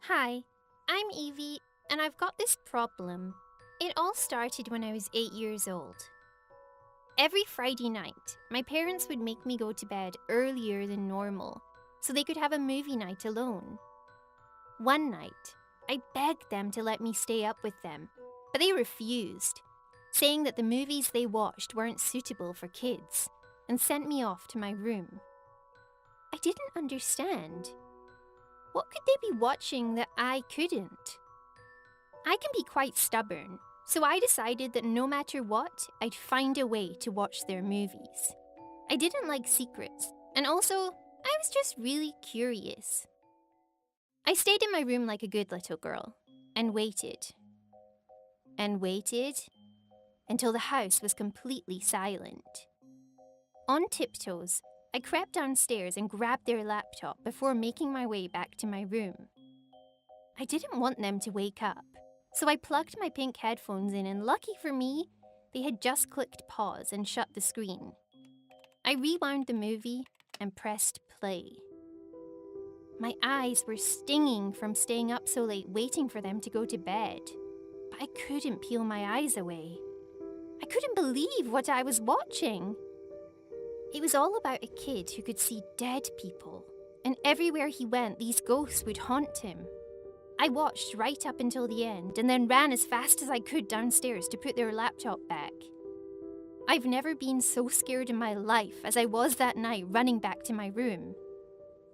Hi, I'm Evie, and I've got this problem. It all started when I was 8 years old. Every Friday night, my parents would make me go to bed earlier than normal so they could have a movie night alone. One night, I begged them to let me stay up with them, but they refused, saying that the movies they watched weren't suitable for kids, and sent me off to my room. I didn't understand. What could they be watching that I couldn't? I can be quite stubborn, so I decided that no matter what, I'd find a way to watch their movies. I didn't like secrets, and also, I was just really curious. I stayed in my room like a good little girl, and waited. And waited until the house was completely silent. On tiptoes, I crept downstairs and grabbed their laptop before making my way back to my room. I didn't want them to wake up, so I plugged my pink headphones in, and lucky for me, they had just clicked pause and shut the screen. I rewound the movie and pressed play. My eyes were stinging from staying up so late waiting for them to go to bed, but I couldn't peel my eyes away. I couldn't believe what I was watching. It was all about a kid who could see dead people, and everywhere he went, these ghosts would haunt him. I watched right up until the end and then ran as fast as I could downstairs to put their laptop back. I've never been so scared in my life as I was that night running back to my room.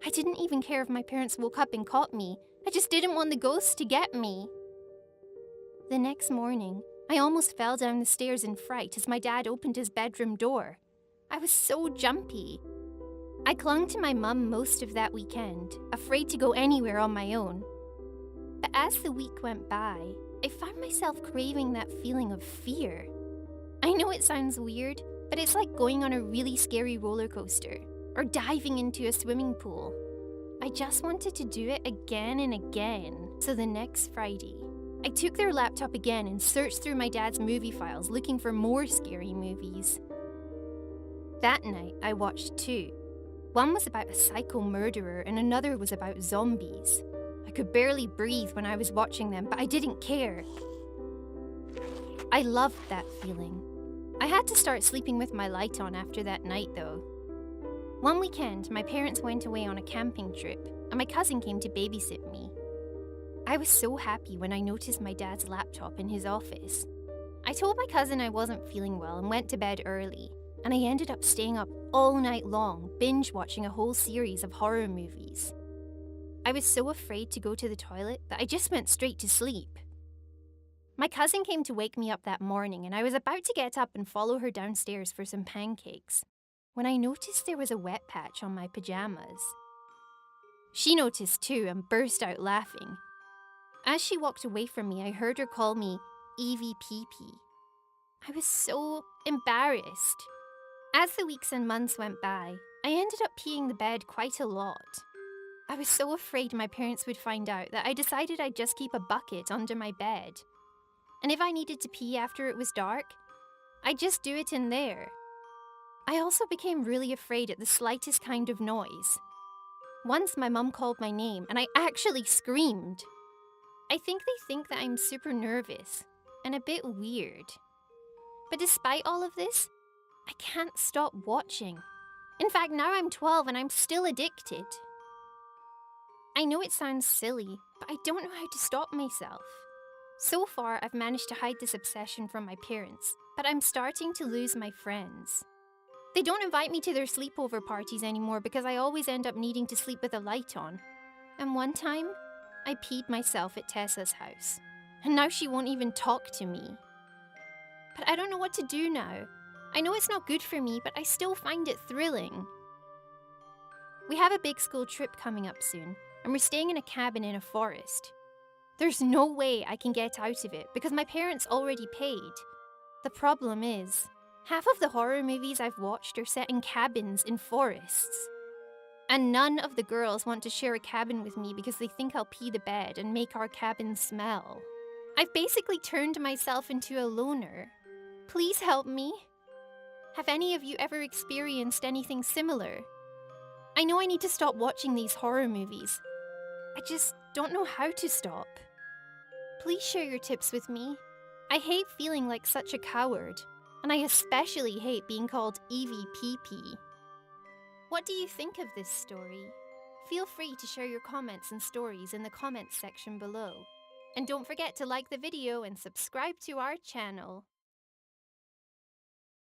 I didn't even care if my parents woke up and caught me. I just didn't want the ghosts to get me. The next morning, I almost fell down the stairs in fright as my dad opened his bedroom door. I was so jumpy. I clung to my mum most of that weekend, afraid to go anywhere on my own. But as the week went by, I found myself craving that feeling of fear. I know it sounds weird, but it's like going on a really scary roller coaster or diving into a swimming pool. I just wanted to do it again and again. So the next Friday, I took their laptop again and searched through my dad's movie files looking for more scary movies. That night, I watched two. One was about a psycho murderer and another was about zombies. I could barely breathe when I was watching them, but I didn't care. I loved that feeling. I had to start sleeping with my light on after that night, though. One weekend, my parents went away on a camping trip, and my cousin came to babysit me. I was so happy when I noticed my dad's laptop in his office. I told my cousin I wasn't feeling well and went to bed early, and I ended up staying up all night long, binge-watching a whole series of horror movies. I was so afraid to go to the toilet that I just went straight to sleep. My cousin came to wake me up that morning, and I was about to get up and follow her downstairs for some pancakes, when I noticed there was a wet patch on my pajamas. She noticed too and burst out laughing. As she walked away from me, I heard her call me Evie Pee-Pee. I was so embarrassed. As the weeks and months went by, I ended up peeing the bed quite a lot. I was so afraid my parents would find out that I decided I'd just keep a bucket under my bed. And if I needed to pee after it was dark, I'd just do it in there. I also became really afraid at the slightest kind of noise. Once my mum called my name and I actually screamed. I think they think that I'm super nervous and a bit weird. But despite all of this, I can't stop watching. In fact, now I'm 12 and I'm still addicted. I know it sounds silly, but I don't know how to stop myself. So far, I've managed to hide this obsession from my parents, but I'm starting to lose my friends. They don't invite me to their sleepover parties anymore because I always end up needing to sleep with a light on. And one time, I peed myself at Tessa's house, and now she won't even talk to me. But I don't know what to do now. I know it's not good for me, but I still find it thrilling. We have a big school trip coming up soon, and we're staying in a cabin in a forest. There's no way I can get out of it because my parents already paid. The problem is, half of the horror movies I've watched are set in cabins in forests. And none of the girls want to share a cabin with me because they think I'll pee the bed and make our cabin smell. I've basically turned myself into a loner. Please help me. Have any of you ever experienced anything similar? I know I need to stop watching these horror movies. I just don't know how to stop. Please share your tips with me. I hate feeling like such a coward, and I especially hate being called Evie PP. What do you think of this story? Feel free to share your comments and stories in the comments section below. And don't forget to like the video and subscribe to our channel.